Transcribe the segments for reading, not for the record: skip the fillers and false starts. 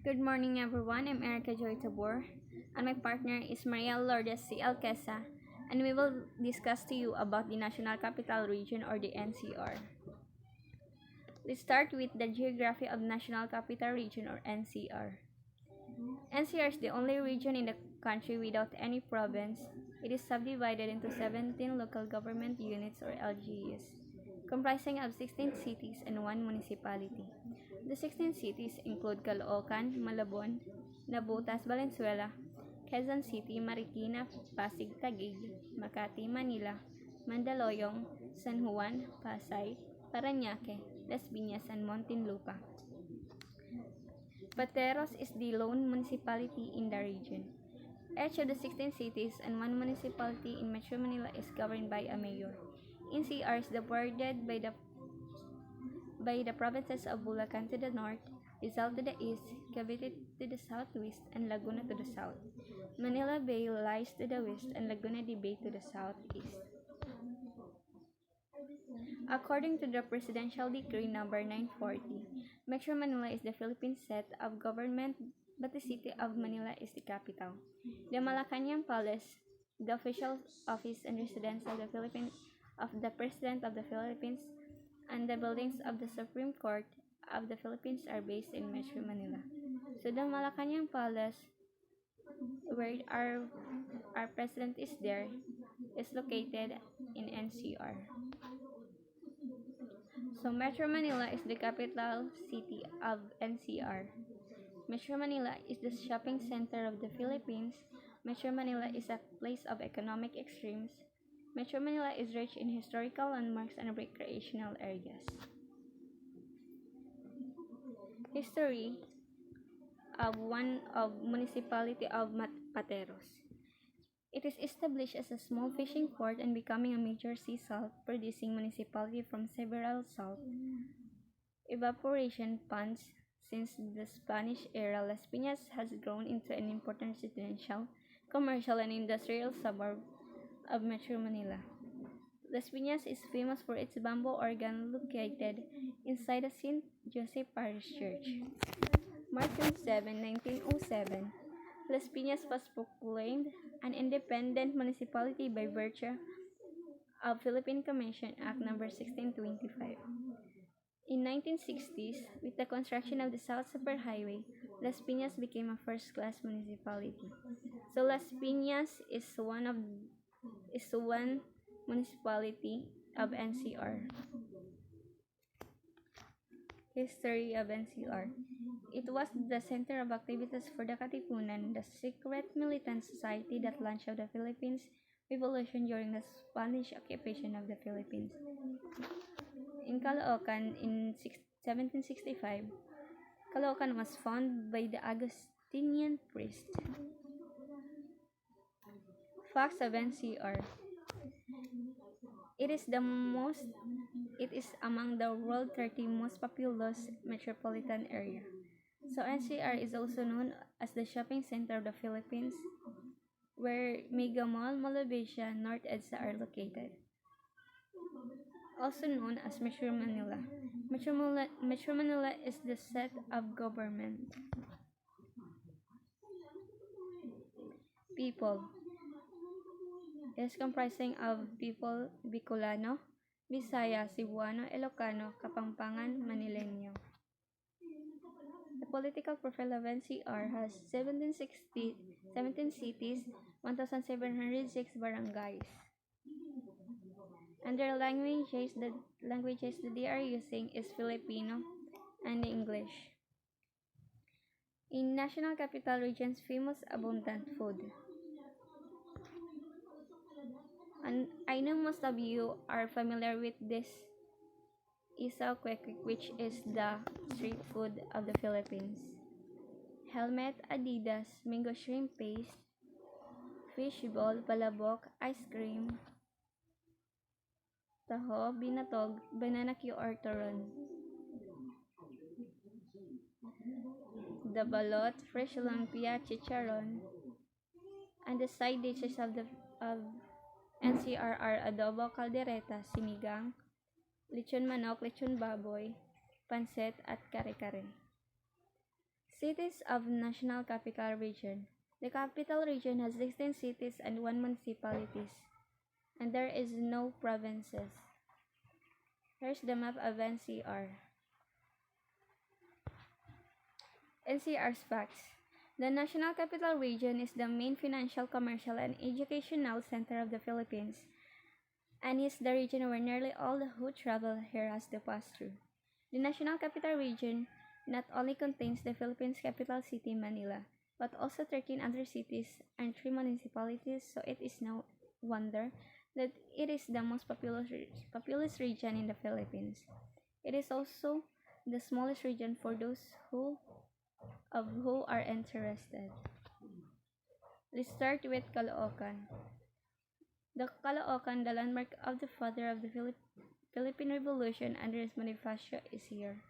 Good morning, everyone. I'm Erica Joy Tabor, and my partner is Maria Lourdes C. Alquesa, and we will discuss to you about the National Capital Region or the NCR. Let's start with the geography of National Capital Region or NCR. NCR is the only region in the country without any province. It is subdivided into 17 local government units or LGUs, comprising of 16 cities and 1 municipality. The 16 cities include Caloocan, Malabon, Navotas, Valenzuela, Quezon City, Marikina, Pasig, Taguig, Makati, Manila, Mandaluyong, San Juan, Pasay, Parañaque, Las Piñas, and Muntinlupa. Pateros is the lone municipality in the region. Each of the 16 cities and 1 municipality in Metro Manila is governed by a mayor. NCR is bordered by the provinces of Bulacan to the north, Rizal to the east, Cavite to the southwest, and Laguna to the south. Manila Bay lies to the west, and Laguna de Bay to the southeast. According to the Presidential Decree No. 940, Metro Manila is the Philippine seat of government, but the city of Manila is the capital. The Malacañang Palace, the official office and residence of the President of the Philippines, and the buildings of the Supreme Court of the Philippines are based in Metro Manila. So the Malacañang Palace, where our president is there, is located in NCR. So Metro Manila is the capital city of NCR. Metro Manila is the shopping center of the Philippines. Metro Manila is a place of economic extremes. Metro Manila is rich in historical landmarks and recreational areas. History of municipality of Pateros. It is established as a small fishing port and becoming a major sea salt producing municipality from several salt evaporation ponds. Since the Spanish era, Las Piñas has grown into an important residential, commercial, and industrial suburb of Metro Manila. Las Piñas is famous for its bamboo organ located inside the St. Joseph Parish Church. March 27, 1907, Las Piñas was proclaimed an independent municipality by virtue of Philippine Commission Act No. 1625. In 1960s, with the construction of the South Superhighway, Las Piñas became a first-class municipality. So Las Piñas is one municipality of NCR. History of NCR. It was the center of activities for the Katipunan, the secret militant society that launched the Philippines Revolution during the Spanish occupation of the Philippines. In Caloocan, in 1765, Caloocan was founded by the Augustinian priest. Facts of NCR. It is among the world's 30 most populous metropolitan area. So NCR is also known as the shopping center of the Philippines, where Mega Mall, Mall of Asia, North EDSA are located. Also known as Metro Manila. Metro Manila is the seat of government. People. It is comprising of people Bicolano, Bisaya, Cebuano, Ilocano, Kapampangan, Manileño. The political profile of NCR has 17 cities, 1,706 barangays. And their languages that they are using is Filipino and English. In National Capital Region's famous abundant food. And I know most of you are familiar with this isaw kwek, which is the street food of the Philippines. Helmet, Adidas, mango shrimp paste, fishball, palabok, ice cream, taho, binatog, banana Q or turon. The balot, fresh lumpia, chicharon, and the side dishes of NCR are adobo, caldereta, sinigang, lechon manok, lechon baboy, pancit, at kare-kare. Cities of National Capital Region. The capital region has 16 cities and 1 municipalities, and there is no provinces. Here's the map of NCR. NCR's facts. The National Capital Region is the main financial, commercial, and educational center of the Philippines, and is the region where nearly all who travel here has to pass through. The National Capital Region not only contains the Philippines' capital city, Manila, but also 13 other cities and 3 municipalities, so it is no wonder that it is the most populous region in the Philippines. It is also the smallest region for those who are interested. Let's start with Caloocan. The Caloocan, the landmark of the father of the Philippine Revolution, Andres Bonifacio, is here.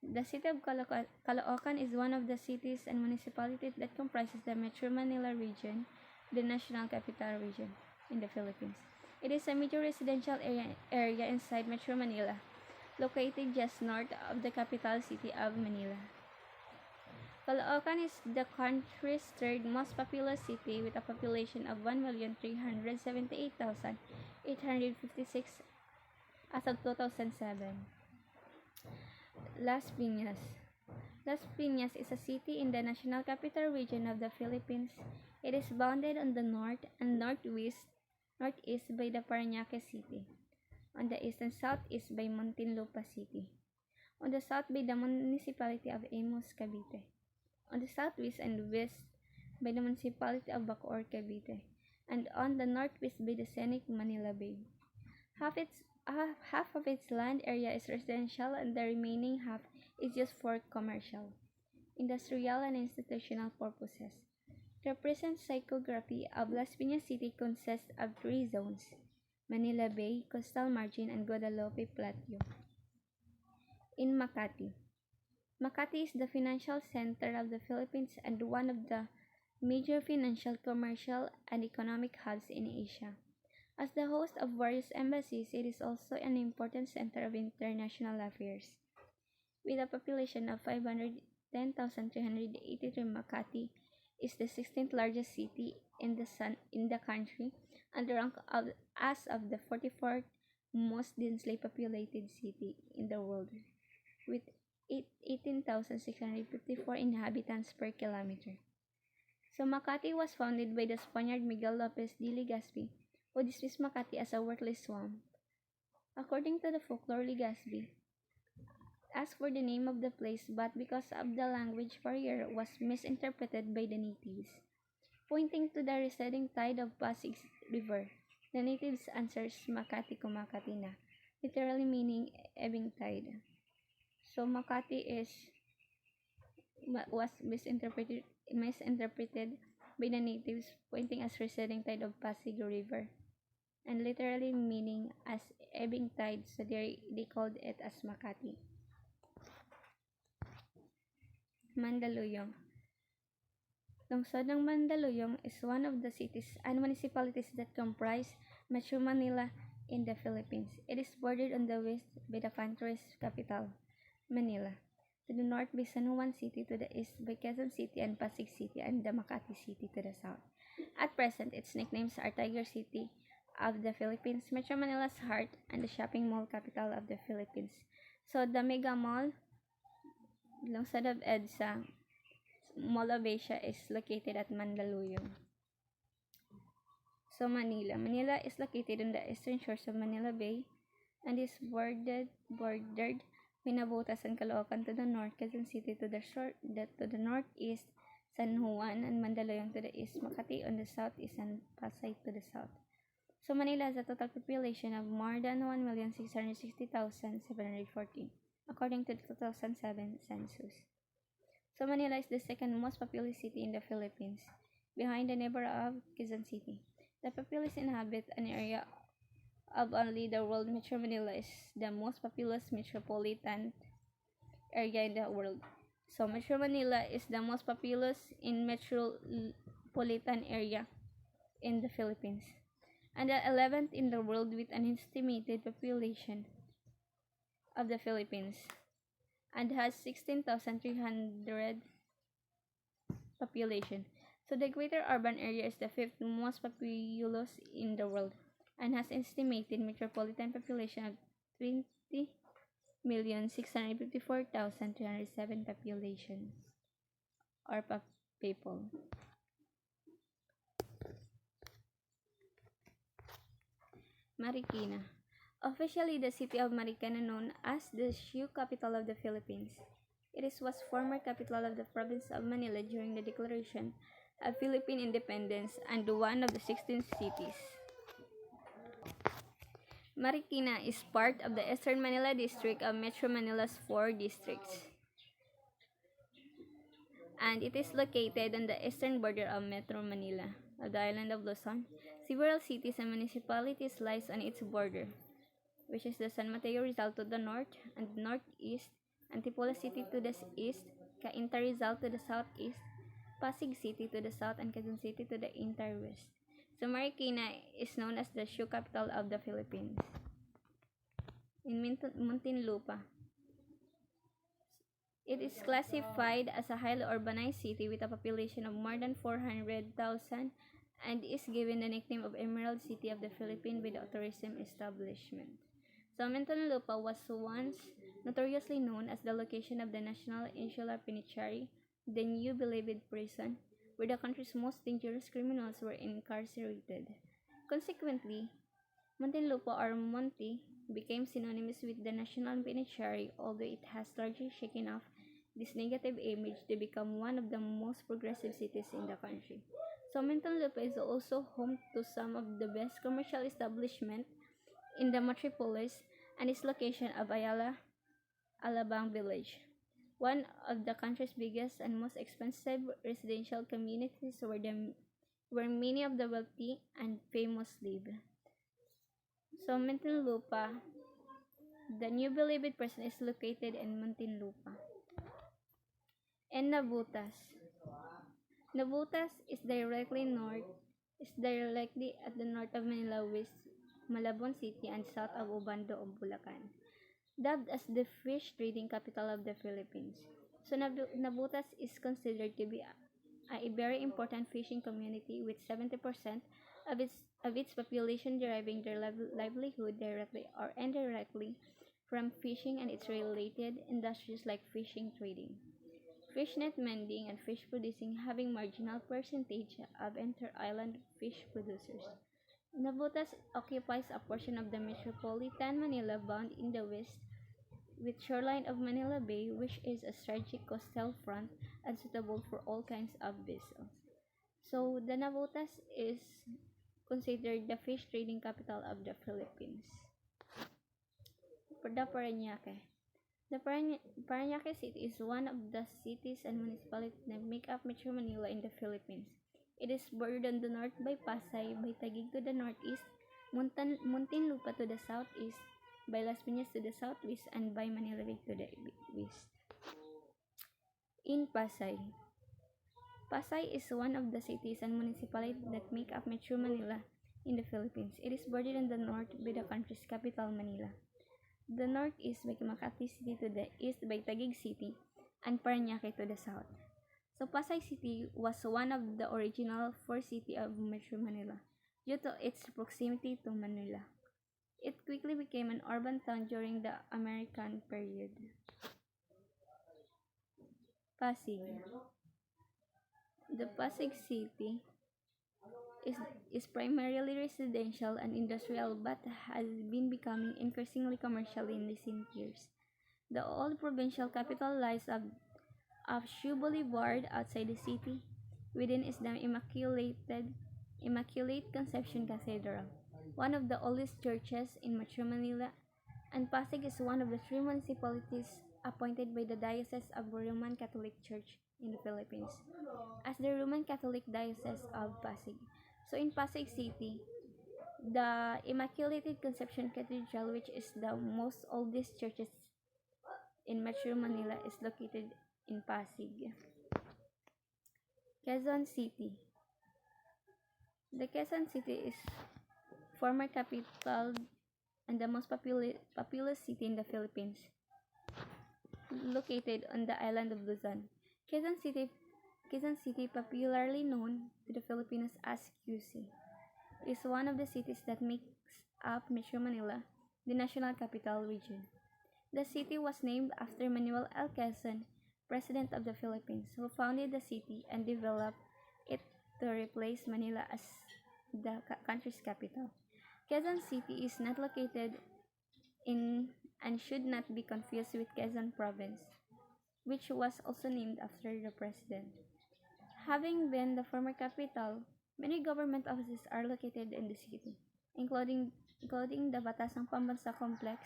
The city of Caloocan is one of the cities and municipalities that comprises the Metro Manila region, the National Capital Region in the Philippines. It is a major residential area inside Metro Manila, located just north of the capital city of Manila. Caloocan is the country's third most populous city with a population of 1,378,856 as of 2007. Las Piñas. Las Piñas is a city in the National Capital Region of the Philippines. It is bounded on the north and northeast by the Parañaque City, on the east and southeast by Muntinlupa City, on the south by the municipality of Imus, Cavite, on the southwest and west by the municipality of Bacoor, Cavite, and on the northwest by the scenic Manila Bay. Half of its land area is residential and the remaining half is used for commercial, industrial, and institutional purposes. The present psychography of Las Piñas City consists of 3 zones: Manila Bay, Coastal Margin, and Guadalupe Plateau. In Makati. Makati is the financial center of the Philippines and one of the major financial, commercial, and economic hubs in Asia. As the host of various embassies, it is also an important center of international affairs. With a population of 510,383, Makati is the 16th largest city in the country and ranked as of the 44th most densely populated city in the world, with 18,654 inhabitants per kilometer. So Makati was founded by the Spaniard Miguel Lopez de Legazpi, who dismissed Makati as a worthless swamp. According to the folklore, Legazpi asked for the name of the place, but because of the language barrier, was misinterpreted by the natives. Pointing to the receding tide of Pasig River, the natives answers Makati Kumakati na, literally meaning ebbing tide. So Makati was misinterpreted by the natives, pointing as receding tide of Pasig River, and literally meaning as ebbing tide, so they called it as Makati. Mandaluyong. Lungsod ng Mandaluyong is one of the cities and municipalities that comprise Metro Manila in the Philippines. It is bordered on the west by the country's capital, Manila, to the north by San Juan City, to the east by Quezon City and Pasig City, and the Makati City to the south. At present, its nicknames are Tiger City of the Philippines, Metro Manila's heart, and the shopping mall capital of the Philippines. So the Mega Mall, lungsod of EDSA, Mall of Asia, is located at Mandaluyong. So Manila. Manila is located on the eastern shores of Manila Bay and is bordered by Navotas and Caloocan to the north, Quezon City to the northeast, San Juan and Mandaluyong to the east, Makati on the southeast, and Pasay to the south. So Manila has a total population of more than 1,660,714, according to the 2007 census. So Manila is the second most populous city in the Philippines, behind the neighbor of Quezon City. The populace inhabit an area of only the world. Metro Manila is the most populous metropolitan area in the world. So Metro Manila is the most populous in metropolitan area in the Philippines, and the 11th in the world with an estimated population of the Philippines. and has 16,300 population. So the greater urban area is the fifth most populous in the world and has estimated metropolitan population of 20,654,307 population or people. Marikina. Officially, the city of Marikina known as the shoe capital of the Philippines. Was former capital of the province of Manila during the declaration of Philippine independence and one of the 16 cities. Marikina is part of the Eastern Manila District of Metro Manila's 4 districts, and it is located on the eastern border of Metro Manila, of the island of Luzon. Several cities and municipalities lies on its border, which is the San Mateo Rizal to the north and northeast, Antipolo City to the east, Cainta Rizal to the southeast, Pasig City to the south, and Quezon City to the entire west. So Marikina is known as the shoe capital of the Philippines. In Muntinlupa, it is classified as a highly urbanized city with a population of more than 400,000 and is given the nickname of Emerald City of the Philippines with a tourism establishment. So Muntinlupa was once notoriously known as the location of the National Insular Penitentiary, the New Bilibid prison, where the country's most dangerous criminals were incarcerated. Consequently, Muntinlupa or Monti became synonymous with the National Penitentiary, although it has largely shaken off this negative image to become one of the most progressive cities in the country. So Muntinlupa is also home to some of the best commercial establishments in the metropolis and its location of Ayala Alabang Village, one of the country's biggest and most expensive residential communities where many of the wealthy and famous live. So Muntinlupa, the New Bilibid prison is located in Muntinlupa. And Nabutas. Nabutas is directly at the north of Manila with Malabon City and south of Obando of Bulacan, dubbed as the fish trading capital of the Philippines. So Nabutas is considered to be a very important fishing community with 70% of its population deriving their livelihood directly or indirectly from fishing and its related industries like fishing trading, fish net mending, and fish producing having marginal percentage of inter-island fish producers. Nabutas occupies a portion of the metropolitan Manila bound in the west with shoreline of Manila Bay, which is a strategic coastal front and suitable for all kinds of vessels. So the Nabutas is considered the fish trading capital of the Philippines. For the Parañaque. The Parañaque City is one of the cities and municipalities that make up Metro Manila in the Philippines. It is bordered on the north by Pasay, by Taguig to the northeast, Muntinlupa to the southeast, by Las Piñas to the southwest, and by Manila Bay to the west. In Pasay. Pasay is one of the cities and municipalities that make up Metro Manila in the Philippines. It is bordered on the north by the country's capital, Manila. The northeast by Makati City to the east by Taguig City, and Parañaque to the south. So Pasay City was one of the original 4 cities of Metro Manila due to its proximity to Manila. It quickly became an urban town during the American period. Pasig. The Pasig City is primarily residential and industrial but has been becoming increasingly commercial in recent years. The old provincial capital lies of Shoe Boulevard outside the city. Within is the Immaculate Conception Cathedral, one of the oldest churches in Metro Manila, and Pasig is one of the 3 municipalities appointed by the Diocese of Roman Catholic Church in the Philippines as the Roman Catholic Diocese of Pasig. So in Pasig City, the Immaculate Conception Cathedral, which is the most oldest churches in Metro Manila, is located in Pasig. Quezon City. The Quezon City is former capital and the most populous city in the Philippines. located on the island of Luzon. Quezon City, popularly known to the Filipinos as QC, is one of the cities that makes up Metro Manila, the national capital region. The city was named after Manuel L. Quezon, President of the Philippines, who founded the city and developed it to replace Manila as the country's capital. Quezon City is not located in and should not be confused with Quezon Province, which was also named after the president. Having been the former capital, many government offices are located in the city, including the Batasang Pambansa Complex,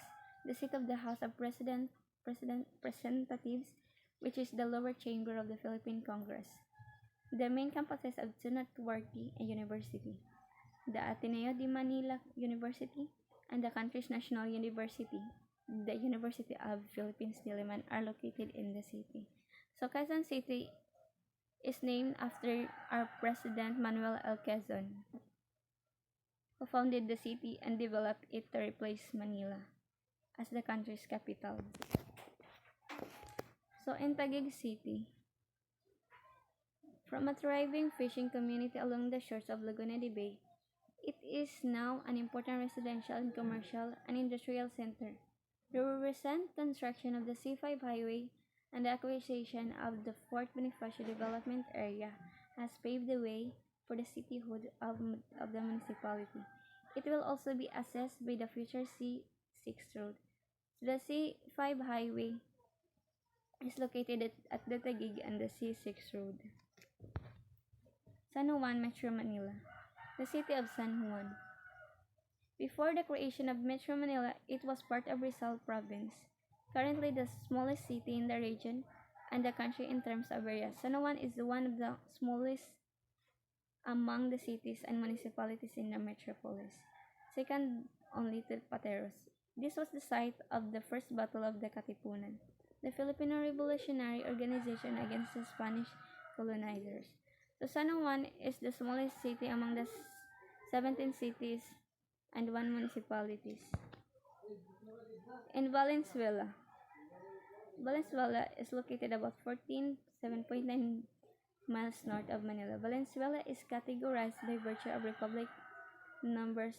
the seat of the House of Representatives, which is the lower chamber of the Philippine Congress, the main campuses of Sunat University, the Ateneo de Manila University, and the country's national university, the University of Philippines Diliman, are located in the city. So Quezon City is named after our President Manuel L. Quezon, who founded the city and developed it to replace Manila as the country's capital. So in Taguig City, from a thriving fishing community along the shores of Laguna de Bay, it is now an important residential and commercial and industrial center. The recent construction of the C5 highway and the acquisition of the Fort Bonifacio development area has paved the way for the cityhood of the municipality. It will also be accessed by the future C6 road. The C5 highway is located at the Taguig and the C6 road. San Juan, Metro Manila. The city of San Juan. Before the creation of Metro Manila, it was part of Rizal Province, currently the smallest city in the region and the country in terms of area. San Juan is one of the smallest among the cities and municipalities in the metropolis, second only to Pateros. This was the site of the first Battle of the Katipunan, the Filipino revolutionary organization against the Spanish colonizers. So San Juan is the smallest city among the 17 cities and 1 municipalities. In Valenzuela. Valenzuela is located about 7.9 miles north of Manila. Valenzuela is categorized by virtue of Republic numbers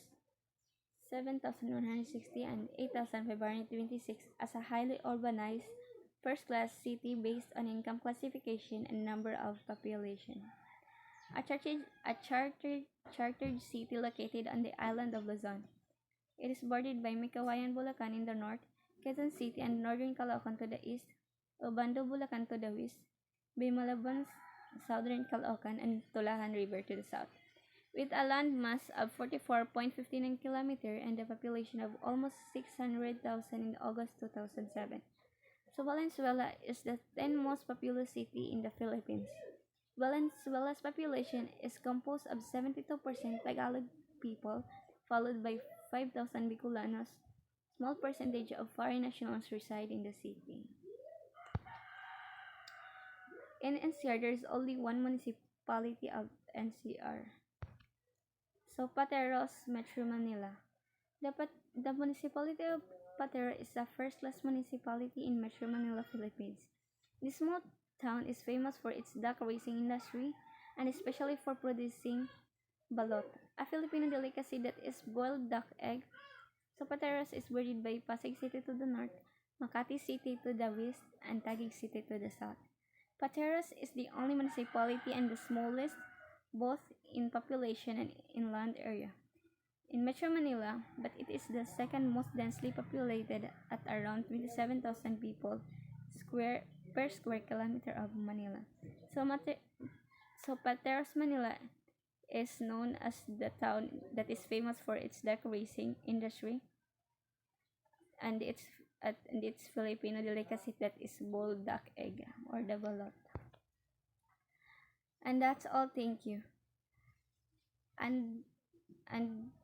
7,160 and 8,526 as a highly urbanized, first-class city based on income classification and number of population. A chartered city located on the island of Luzon. It is bordered by Mikawayan, Bulacan in the north, Quezon City and northern Caloocan to the east, Obando, Bulacan to the west, by Malabon, southern Caloocan, and Tulahan River to the south. With a land mass of 44.59 km and a population of almost 600,000 in August 2007. So Valenzuela is the 10th most populous city in the Philippines. Valenzuela's population is composed of 72% Tagalog people, followed by 5,000 Bicolanos. Small percentage of foreign nationals reside in the city. In NCR, there is only one municipality of NCR. So Pateros, Metro Manila. The municipality of Patero is the first-class municipality in Metro Manila, Philippines. This small town is famous for its duck raising industry and especially for producing balot, a Filipino delicacy that is boiled duck egg. So Pateros is bordered by Pasig City to the north, Makati City to the west, and Taguig City to the south. Pateros is the only municipality and the smallest, both in population and in land area, in Metro Manila, but it is the second most densely populated at around 27,000 people per square kilometer of Manila. So Pateros, Manila is known as the town that is famous for its duck raising industry and its Filipino delicacy that is boiled duck egg or the balot. And that's all. Thank you. And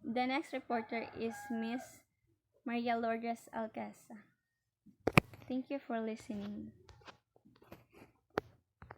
the next reporter is Miss Maria Lourdes Alcasa. Thank you for listening.